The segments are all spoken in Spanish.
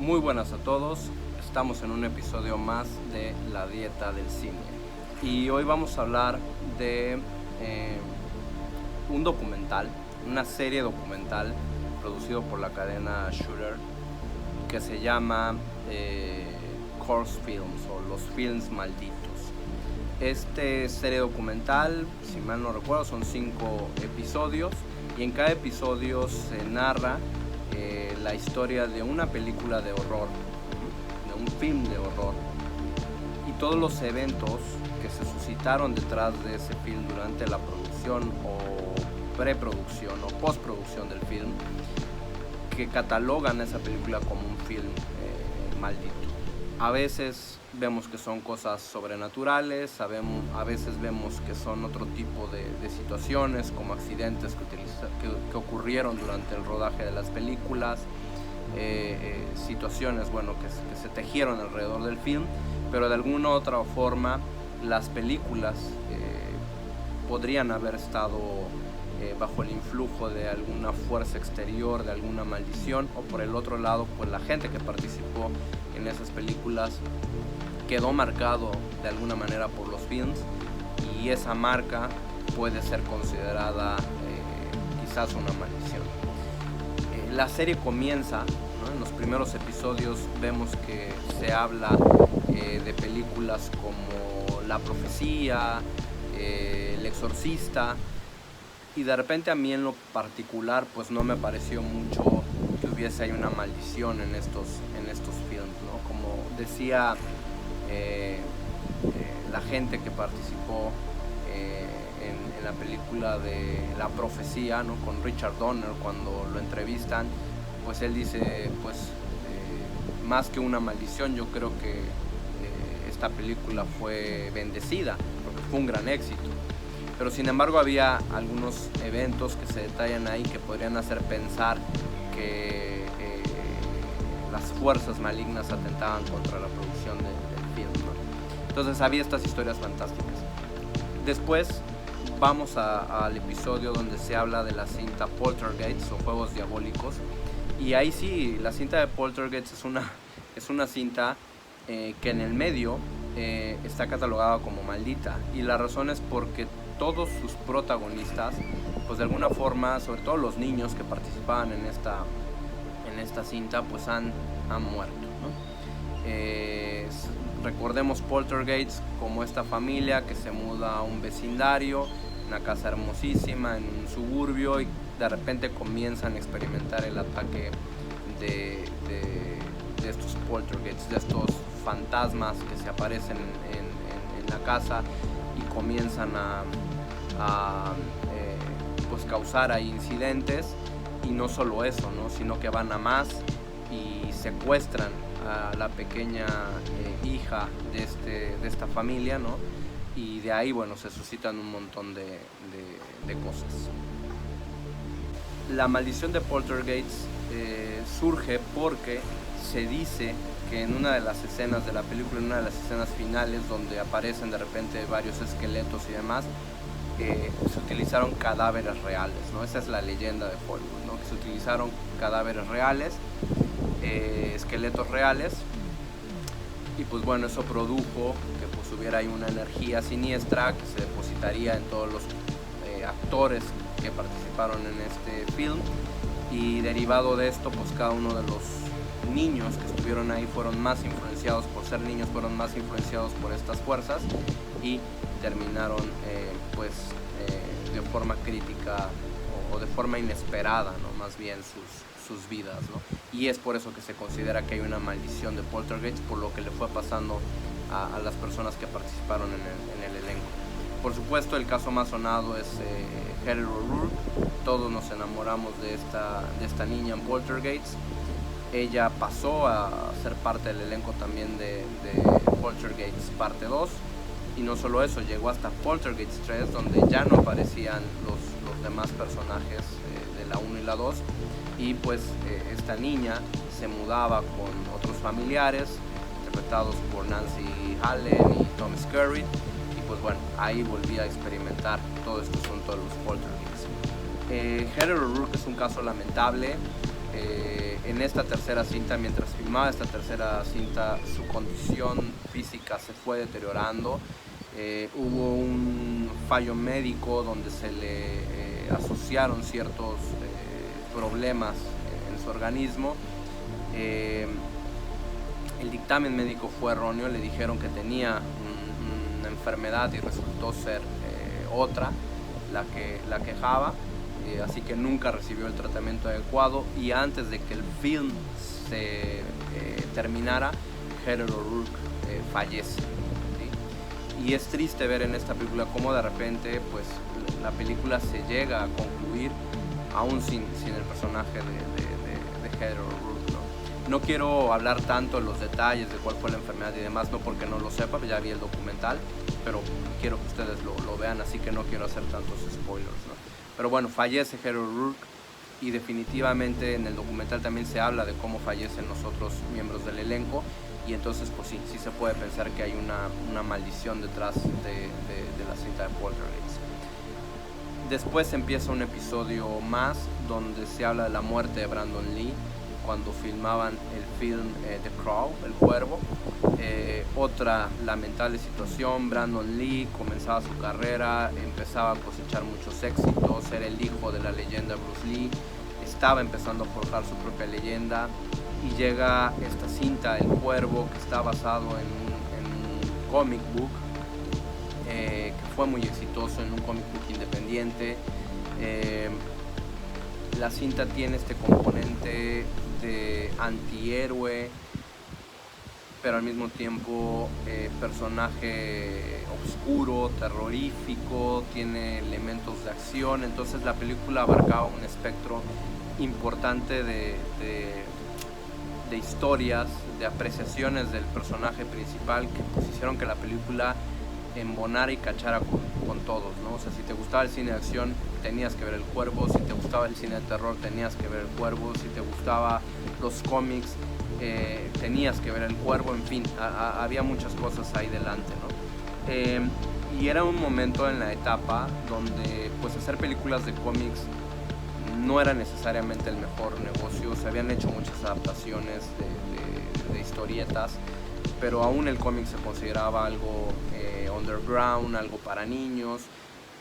Muy buenas a todos, estamos en un episodio más de La Dieta del Cine y hoy vamos a hablar de un documental, una serie documental producido por la cadena Shudder que se llama Curse Films o Los Films Malditos. Este serie documental, si mal no recuerdo, son 5 episodios y en cada episodio se narra la historia de una película de horror, de un film de horror, y todos los eventos que se suscitaron detrás de ese film durante la producción o preproducción o postproducción del film, que catalogan esa película como un film maldito. A veces vemos que son cosas sobrenaturales, a veces vemos que son otro tipo de situaciones, como accidentes que ocurrieron durante el rodaje de las películas, situaciones que se tejieron alrededor del film, pero de alguna u otra forma las películas podrían haber estado bajo el influjo de alguna fuerza exterior, de alguna maldición, o por el otro lado, pues la gente que participó en esas películas quedó marcado de alguna manera por los films, y esa marca puede ser considerada quizás una maldición. La serie comienza, ¿no? En los primeros episodios vemos que se habla de películas como La Profecía, El Exorcista, y de repente a mí en lo particular pues no me pareció mucho que hubiese ahí una maldición en estos films, ¿no? Como decía la gente que participó en la película de La Profecía, ¿no? Con Richard Donner, cuando lo entrevistan, pues él dice, pues más que una maldición, yo creo que esta película fue bendecida porque fue un gran éxito. Pero sin embargo había algunos eventos que se detallan ahí que podrían hacer pensar que las fuerzas malignas atentaban contra la producción del film, ¿no? Entonces había estas historias fantásticas. Después vamos al episodio donde se habla de la cinta Poltergeist o Juegos Diabólicos, y ahí sí, la cinta de Poltergeist es una cinta que en el medio está catalogada como maldita, y la razón es porque todos sus protagonistas, pues de alguna forma, sobre todo los niños que participaban en esta cinta, pues han muerto, ¿no? Recordemos Poltergeist como esta familia que se muda a un vecindario, una casa hermosísima en un suburbio, y de repente comienzan a experimentar el ataque de estos Poltergeists, de estos fantasmas que se aparecen en la casa y comienzan a pues causar ahí incidentes. Y no solo eso, ¿no? Sino que van a más y secuestran a la pequeña hija de esta familia, ¿no? Y de ahí, bueno, se suscitan un montón de cosas. La maldición de Poltergeist surge porque se dice que en una de las escenas de la película, en una de las escenas finales donde aparecen de repente varios esqueletos y demás, se utilizaron cadáveres reales, ¿no? Esa es la leyenda de Hollywood, ¿no? Que se utilizaron cadáveres reales, esqueletos reales, y pues bueno, eso produjo que pues hubiera ahí una energía siniestra que se depositaría en todos los actores que participaron en este film, y derivado de esto, pues cada uno de los niños que estuvieron ahí fueron más influenciados, por ser niños, fueron más influenciados por estas fuerzas y terminaron de forma crítica o de forma inesperada, ¿no? Más bien sus vidas, ¿no? Y es por eso que se considera que hay una maldición de Poltergeist, por lo que le fue pasando a las personas que participaron en el elenco. Por supuesto, el caso más sonado es Heather O'Rourke. Todos nos enamoramos de esta niña en Poltergeist. Ella pasó a ser parte del elenco también de Poltergeist parte 2, y no solo eso, llegó hasta Poltergeist 3, donde ya no aparecían los demás personajes de la 1 y la 2, y pues esta niña se mudaba con otros familiares interpretados por Nancy Allen y Tom Skerritt, y pues bueno, ahí volví a experimentar todo este asunto de los Poltergeists. Heather O'Rourke es un caso lamentable. en esta tercera cinta, mientras filmaba esta tercera cinta, su condición física se fue deteriorando. Hubo un fallo médico donde se le asociaron ciertos problemas en su organismo. El dictamen médico fue erróneo, le dijeron que tenía una enfermedad y resultó ser otra la que quejaba, así que nunca recibió el tratamiento adecuado, y antes de que el film se terminara, Heather O'Rourke fallece, ¿sí? Y es triste ver en esta película cómo de repente pues la película se llega a concluir aún sin el personaje de Heather O'Rourke, ¿no? No quiero hablar tanto de los detalles de cuál fue la enfermedad y demás, no porque no lo sepa, ya vi el documental, pero quiero que ustedes lo vean, así que no quiero hacer tantos spoilers, ¿no? Pero bueno, fallece Heather O'Rourke, y definitivamente en el documental también se habla de cómo fallecen los otros miembros del elenco, y entonces pues sí se puede pensar que hay una maldición detrás de la cinta de Poltergeist. Después empieza un episodio más donde se habla de la muerte de Brandon Lee cuando filmaban el film The Crow, El Cuervo. Otra lamentable situación, Brandon Lee comenzaba su carrera, empezaba a cosechar muchos éxitos, era el hijo de la leyenda Bruce Lee, estaba empezando a forjar su propia leyenda, y llega esta cinta, El Cuervo, que está basado en un comic book, que fue muy exitoso, en un comic book independiente. La cinta tiene este componente de antihéroe, pero al mismo tiempo personaje oscuro, terrorífico, tiene elementos de acción, entonces la película abarcaba un espectro importante de historias, de apreciaciones del personaje principal, que pues hicieron que la película embonara y cachara con todos, ¿no? O sea, si te gustaba el cine de acción, tenías que ver El Cuervo; si te gustaba el cine de terror, tenías que ver El Cuervo; si te gustaba los cómics, tenías que ver El Cuervo. En fin, había muchas cosas ahí delante, ¿no? Y era un momento en la etapa donde pues hacer películas de cómics no era necesariamente el mejor negocio. Se habían hecho muchas adaptaciones de historietas, pero aún el cómic se consideraba algo underground, algo para niños.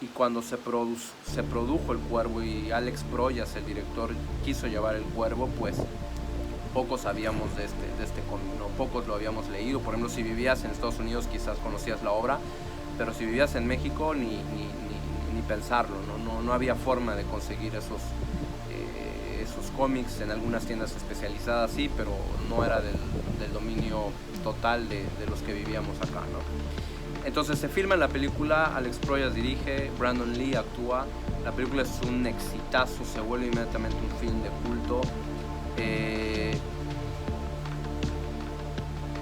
Y cuando se produjo El Cuervo y Alex Proyas, el director, quiso llevar El Cuervo, pues pocos sabíamos de este cómic, ¿no? Pocos lo habíamos leído. Por ejemplo, si vivías en Estados Unidos quizás conocías la obra, pero si vivías en México ni pensarlo, no había forma de conseguir esos cómics. En algunas tiendas especializadas sí, pero no era del dominio total de los que vivíamos acá, ¿no? Entonces se filma la película, Alex Proyas dirige, Brandon Lee actúa, la película es un exitazo, se vuelve inmediatamente un film de culto,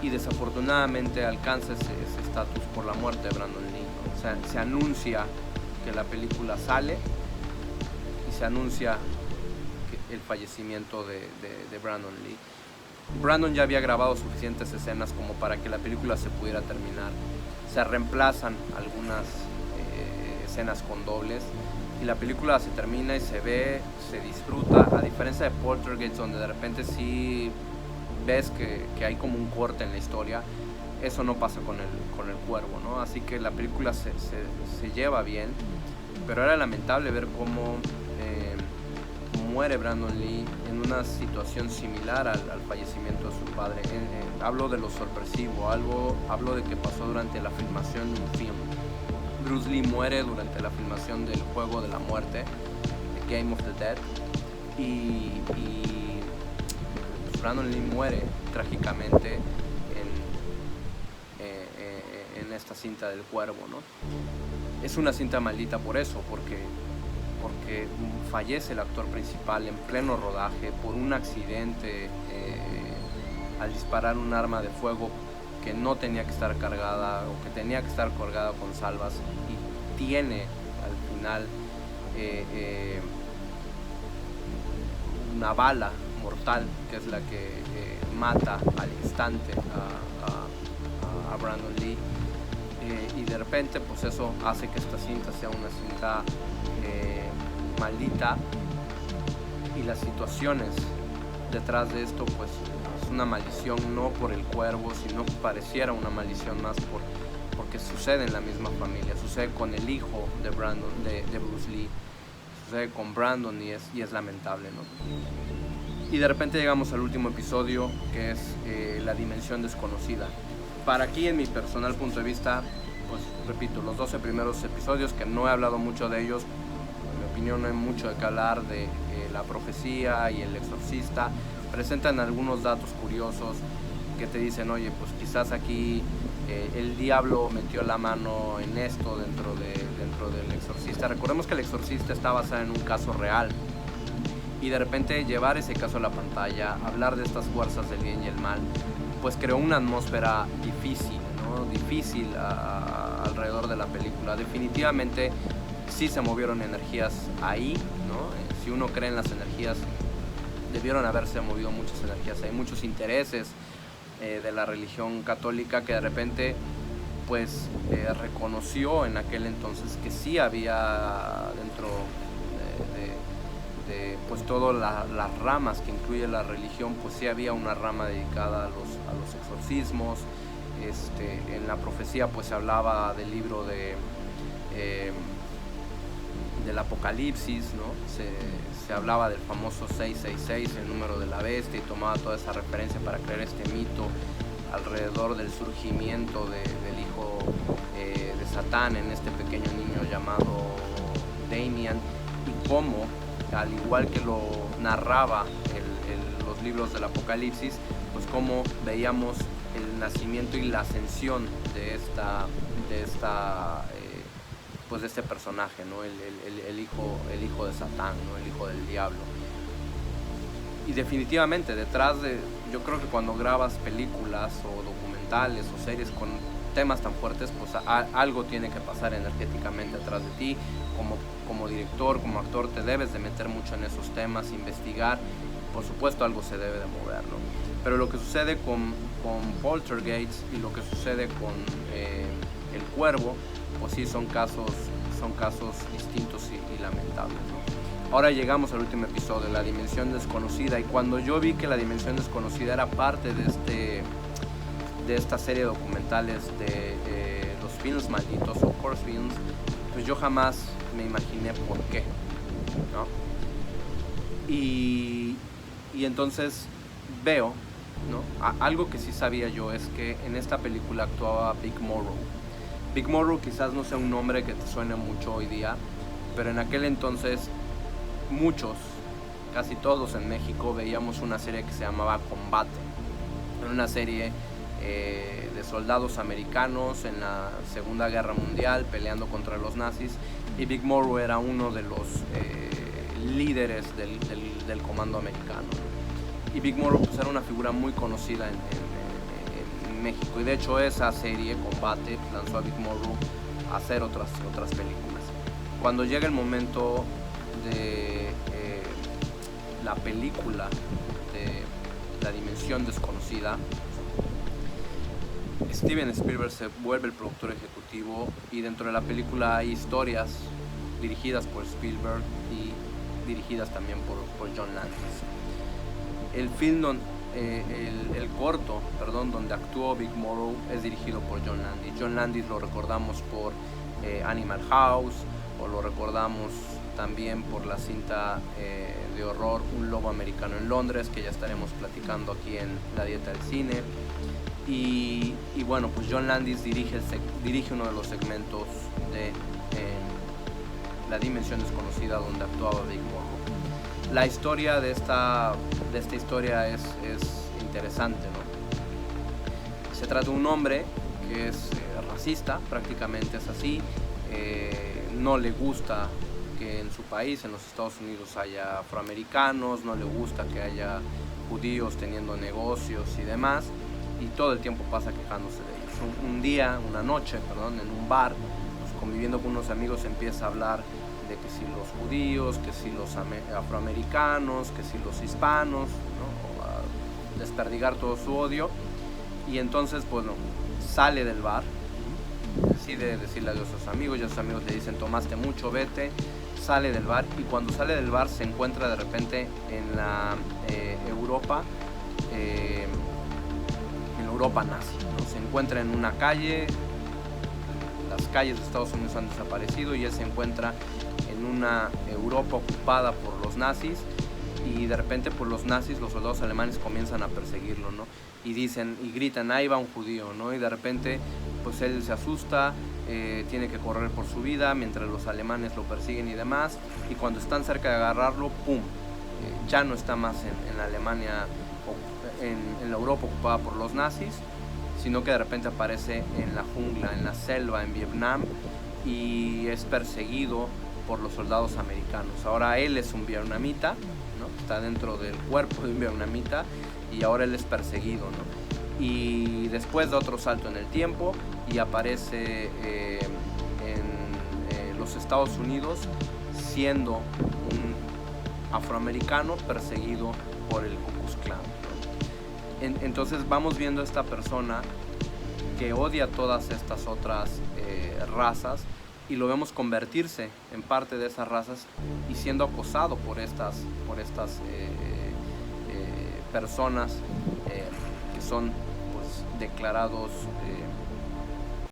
y desafortunadamente alcanza ese estatus por la muerte de Brandon Lee, ¿no? O sea, se anuncia que la película sale y se anuncia el fallecimiento de Brandon Lee. Brandon ya había grabado suficientes escenas como para que la película se pudiera terminar. Se reemplazan algunas escenas con dobles y la película se termina y se ve, se disfruta, a diferencia de Poltergeist, donde de repente sí ves que hay como un corte en la historia. Eso no pasa con el Cuervo, ¿no? Así que la película se lleva bien, pero era lamentable ver cómo muere Brandon Lee en una situación similar al fallecimiento de su padre. Hablo de lo sorpresivo, hablo de que pasó durante la filmación de un film. Bruce Lee muere durante la filmación del Juego de la Muerte, The Game of the Dead, y pues Brandon Lee muere trágicamente en esta cinta del Cuervo, ¿no? Es una cinta maldita por eso, porque fallece el actor principal en pleno rodaje por un accidente al disparar un arma de fuego que no tenía que estar cargada, o que tenía que estar cargada con salvas, y tiene al final una bala mortal que es la que mata al instante a Brandon Lee. Y de repente pues eso hace que esta cinta sea una cinta maldita, y las situaciones detrás de esto pues es una maldición, no por el cuervo, sino que pareciera una maldición más porque sucede en la misma familia, sucede con el hijo de Brandon, de Bruce Lee, sucede con Brandon y es lamentable, ¿no? Y de repente llegamos al último episodio, que es la dimensión desconocida. Para aquí, en mi personal punto de vista, pues repito, los 12 primeros episodios, que no he hablado mucho de ellos, en mi opinión no hay mucho de qué hablar, de la profecía y el exorcista, presentan algunos datos curiosos que te dicen, oye, pues quizás aquí el diablo metió la mano en esto dentro del exorcista. Recordemos que el exorcista está basado en un caso real, y de repente llevar ese caso a la pantalla, hablar de estas fuerzas del bien y el mal, pues creó una atmósfera difícil, ¿no? Difícil alrededor de la película. Definitivamente sí se movieron energías ahí, ¿no? Si uno cree en las energías, debieron haberse movido muchas energías. Hay muchos intereses de la religión católica que de repente pues reconoció en aquel entonces que sí había dentro de pues todas las ramas que incluye la religión, pues sí había una rama dedicada a los exorcismos. En la profecía pues se hablaba del libro del Apocalipsis, ¿no? Se hablaba del famoso 666, el número de la bestia, y tomaba toda esa referencia para crear este mito alrededor del surgimiento del hijo de Satán en este pequeño niño llamado Damian, y cómo, al igual que lo narraba los libros del Apocalipsis, pues cómo veíamos el nacimiento y la ascensión de este personaje, ¿no? el hijo de Satán, ¿no? El hijo del diablo. Y definitivamente yo creo que cuando grabas películas o documentales o series con temas tan fuertes, pues algo tiene que pasar energéticamente atrás de ti. Como director, como actor, te debes de meter mucho en esos temas, investigar. Por supuesto algo se debe de mover, ¿no? Pero lo que sucede con Poltergeist y lo que sucede con El Cuervo, pues sí son casos distintos y lamentables, ¿no? Ahora llegamos al último episodio, La Dimensión Desconocida, y cuando yo vi que La Dimensión Desconocida era parte de esta serie de documentales de los films malditos o Curse Films, pues yo jamás me imaginé por qué, ¿no? Y entonces veo, ¿no? Algo que sí sabía yo es que en esta película actuaba Vic Morrow. Vic Morrow quizás no sea un nombre que te suene mucho hoy día, pero en aquel entonces muchos, casi todos en México, veíamos una serie que se llamaba Combate. Era una serie de soldados americanos en la Segunda Guerra Mundial peleando contra los nazis, y Vic Morrow era uno de los líderes del comando americano. Y Vic Morrow pues, era una figura muy conocida en México, y de hecho esa serie Combate lanzó a Vic Morrow a hacer otras películas. Cuando llega el momento de la película de La Dimensión Desconocida, Steven Spielberg se vuelve el productor ejecutivo, y dentro de la película hay historias dirigidas por Spielberg y dirigidas también por John Landis. El corto, donde actuó Vic Morrow es dirigido por John Landis. John Landis lo recordamos por Animal House, o lo recordamos también por la cinta de horror Un Lobo Americano en Londres, que ya estaremos platicando aquí en La Dieta del Cine. Y bueno, pues John Landis dirige uno de los segmentos de La Dimensión Desconocida, donde actuaba Vic Morrow. La historia de esta historia es interesante, ¿no? Se trata de un hombre que es racista, prácticamente es así. No le gusta que en su país, en los Estados Unidos, haya afroamericanos, no le gusta que haya judíos teniendo negocios y demás, y todo el tiempo pasa quejándose de ellos. Una noche, en un bar, pues, conviviendo con unos amigos, empieza a hablar de que si los judíos, que si los afroamericanos, que si los hispanos, ¿no? A desperdigar todo su odio, y entonces, bueno, sale del bar, decide decirle adiós a sus amigos, y a sus amigos le dicen: tomaste mucho, vete. sale del bar, y cuando sale del bar se encuentra de repente en la Europa, en la Europa nazi, ¿no? Se encuentra en una calle, las calles de Estados Unidos han desaparecido y él se encuentra en una Europa ocupada por los nazis, y de repente pues los nazis, los soldados alemanes comienzan a perseguirlo, ¿no? Y dicen y gritan, ahí va un judío, ¿no? Y de repente pues él se asusta, tiene que correr por su vida mientras los alemanes lo persiguen y demás, y cuando están cerca de agarrarlo, ¡pum! Ya no está más en la Alemania, en la Europa ocupada por los nazis, sino que de repente aparece en la jungla, en la selva, en Vietnam, y es perseguido por los soldados americanos. Ahora él es un vietnamita, ¿no? Está dentro del cuerpo de un vietnamita, y ahora él es perseguido, ¿no? Y después da otro salto en el tiempo y aparece en los Estados Unidos siendo un afroamericano perseguido por el Ku Klux Klan, ¿no? Entonces vamos viendo a esta persona que odia todas estas otras razas, y lo vemos convertirse en parte de esas razas y siendo acosado por estas personas que son pues declarados